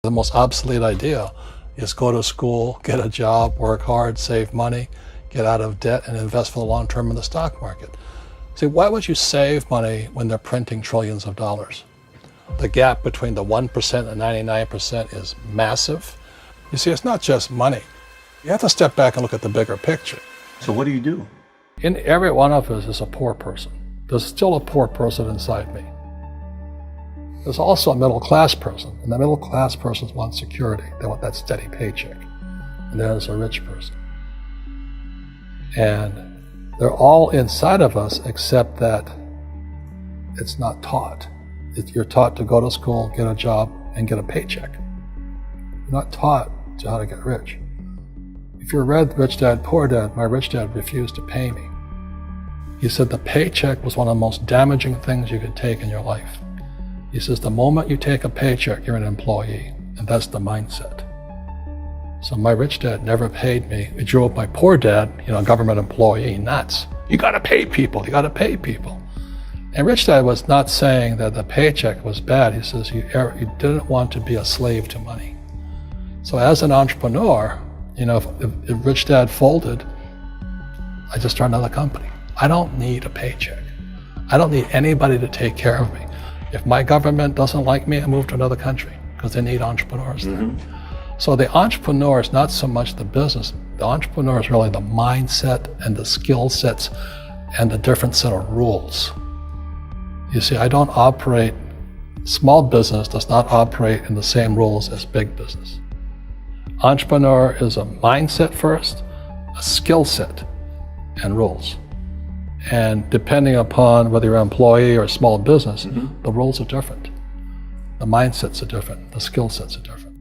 The most obsolete idea is go to school, get a job, work hard, save money, get out of debt, and invest for the long term in the stock market. See, why would you save money when they're printing trillions of dollars? The gap between the 1% and 99% is massive. You see, it's not just money. You have to step back and look at the bigger picture. So what do you do? In every one of us is a poor person. There's still a poor person inside me. There's also a middle class person, and the middle class person wants security. They want that steady paycheck. And there's a rich person. And they're all inside of us, except that it's not taught. You're taught to go to school, get a job, and get a paycheck. You're not taught to how to get rich. If you read Rich Dad, Poor Dad, my rich dad refused to pay me. He said the paycheck was one of the most damaging things you could take in your life. He says the moment you take a paycheck, you're an employee, and that's the mindset. So my rich dad never paid me. It drove my poor dad, government employee, nuts. You gotta pay people, you gotta pay people. And Rich Dad was not saying that the paycheck was bad. He says you didn't want to be a slave to money. So as an entrepreneur, if Rich Dad folded, I just start another company. I don't need a paycheck. I don't need anybody to take care of me. If my government doesn't like me, I move to another country because they need entrepreneurs there. So the entrepreneur is not so much the business. The entrepreneur is really the mindset and the skill sets and the different set of rules. You see, small business does not operate in the same rules as big business. Entrepreneur is a mindset first, a skill set, and rules. And depending upon whether you're an employee or a small business, the rules are different. The mindsets are different, the skill sets are different.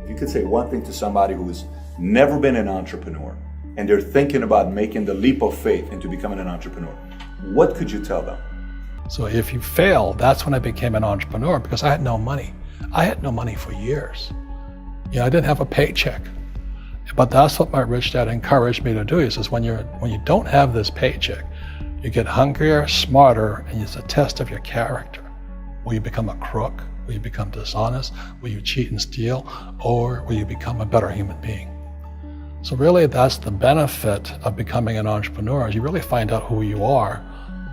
If you could say one thing to somebody who's never been an entrepreneur and they're thinking about making the leap of faith into becoming an entrepreneur, what could you tell them? So if you fail, that's when I became an entrepreneur because I had no money. I had no money for years. I didn't have a paycheck. But that's what my rich dad encouraged me to do. He says, when you don't have this paycheck, you get hungrier, smarter, and it's a test of your character. Will you become a crook? Will you become dishonest? Will you cheat and steal? Or will you become a better human being? So really, that's the benefit of becoming an entrepreneur, is you really find out who you are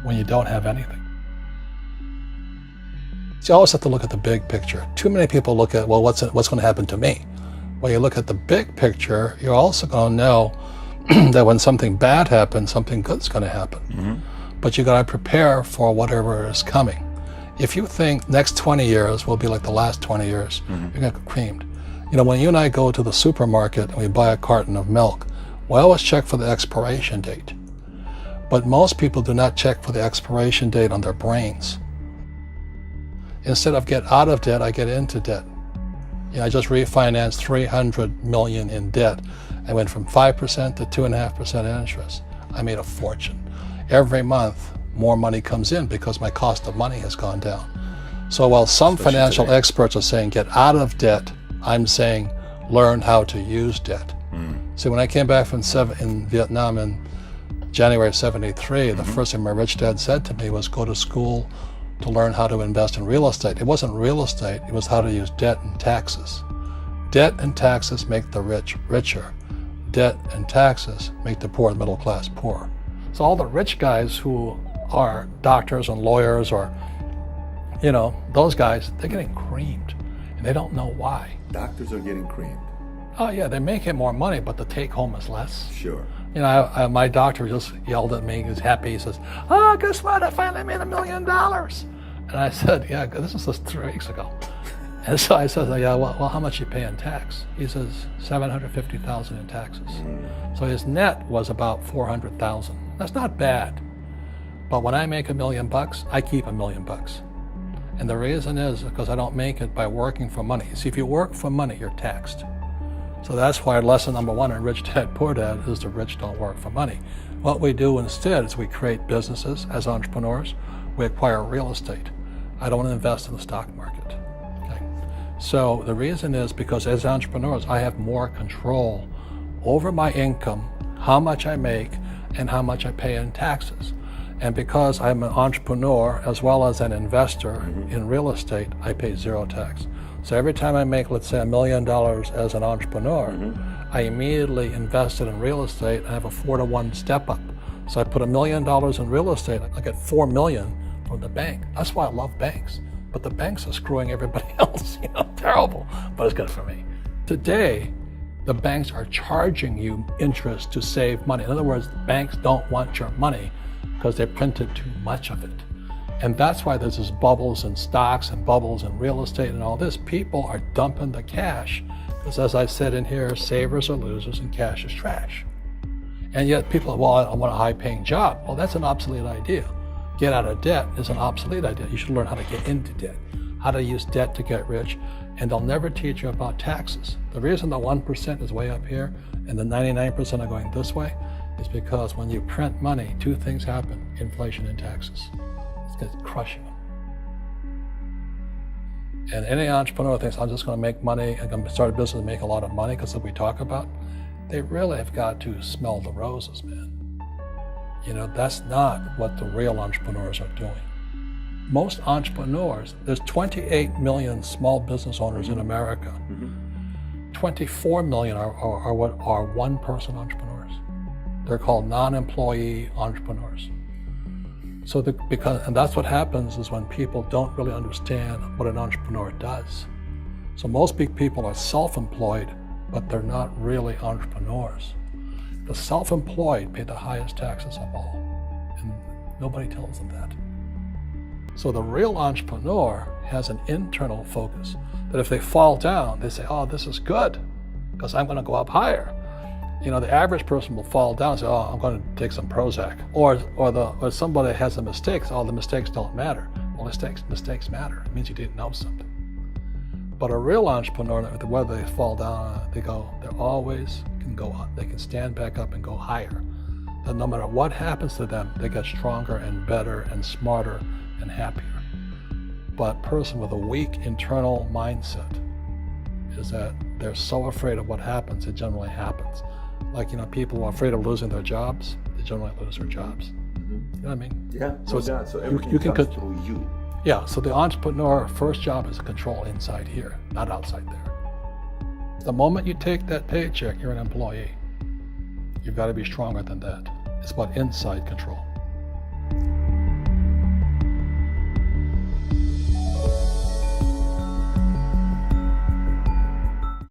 when you don't have anything. So you always have to look at the big picture. Too many people look at, well, what's going to happen to me? When you look at the big picture, you're also going to know that when something bad happens, something good's going to happen. But you got to prepare for whatever is coming. If you think next 20 years will be like the last 20 years, you're going to get creamed. When you and I go to the supermarket and we buy a carton of milk, we always check for the expiration date. But most people do not check for the expiration date on their brains. Instead of get out of debt, I get into debt. I just refinanced $300 million in debt. I went from 5% to 2.5% interest. I made a fortune. Every month, more money comes in because my cost of money has gone down. So while some financial experts are saying get out of debt, I'm saying learn how to use debt. See, when I came back from in Vietnam in January of '73, the first thing my rich dad said to me was go to school to learn how to invest in real estate. It wasn't real estate, it was how to use debt and taxes. Debt and taxes make the rich richer. Debt and taxes make the poor and middle class poorer. So all the rich guys who are doctors and lawyers or, those guys, they're getting creamed and they don't know why. Doctors are getting creamed. Oh yeah, they're making more money, but the take home is less. Sure. My doctor just yelled at me, he was happy, he says, oh, guess what, I finally made $1 million. And I said, yeah, this was just 3 weeks ago. And so I said, yeah, well, how much you pay in tax? He says, $750,000 in taxes. So his net was about $400,000. That's not bad. But when I make $1 million, I keep $1 million. And the reason is because I don't make it by working for money. See, if you work for money, you're taxed. So that's why lesson number 1 in Rich Dad, Poor Dad is the rich don't work for money. What we do instead is we create businesses as entrepreneurs. We acquire real estate. I don't want to invest in the stock market. Okay? So the reason is because as entrepreneurs, I have more control over my income, how much I make, and how much I pay in taxes. And because I'm an entrepreneur as well as an investor in real estate, I pay 0 tax. So every time I make, let's say, $1 million as an entrepreneur, I immediately invested in real estate and I have a 4-to-1 step up. So I put $1 million in real estate, I get $4 million from the bank. That's why I love banks. But the banks are screwing everybody else, terrible, but it's good for me. Today, the banks are charging you interest to save money. In other words, banks don't want your money because they printed too much of it. And that's why there's this bubbles in stocks and bubbles in real estate and all this. People are dumping the cash because, as I said in here, savers are losers and cash is trash. And yet people, well, I want a high-paying job. Well, that's an obsolete idea. Get out of debt is an obsolete idea. You should learn how to get into debt, how to use debt to get rich, and they'll never teach you about taxes. The reason the 1% is way up here and the 99% are going this way is because when you print money, two things happen: inflation and taxes. It's crushing them. And any entrepreneur thinks, I'm just going to make money, I'm going to start a business and make a lot of money because of what we talk about. They really have got to smell the roses, man. That's not what the real entrepreneurs are doing. Most entrepreneurs, there's 28 million small business owners in America. 24 million are what are one-person entrepreneurs. They're called non-employee entrepreneurs. So and that's what happens is when people don't really understand what an entrepreneur does. So most big people are self-employed, but they're not really entrepreneurs. The self-employed pay the highest taxes of all, and nobody tells them that. So the real entrepreneur has an internal focus that if they fall down, they say, oh, this is good because I'm going to go up higher. The average person will fall down and say, oh, I'm going to take some Prozac. Or somebody has a mistake, so, oh, the mistakes don't matter. Well, mistakes matter. It means you didn't know something. But a real entrepreneur, whether they fall down, they always can go up. They can stand back up and go higher. And no matter what happens to them, they get stronger and better and smarter and happier. But a person with a weak internal mindset is that they're so afraid of what happens, it generally happens. Like, people who are afraid of losing their jobs, they generally lose their jobs. You know what I mean? Yeah. So everything you can comes through you. Yeah, so the entrepreneur first job is to control inside here, not outside there. The moment you take that paycheck, you're an employee. You've got to be stronger than that. It's about inside control.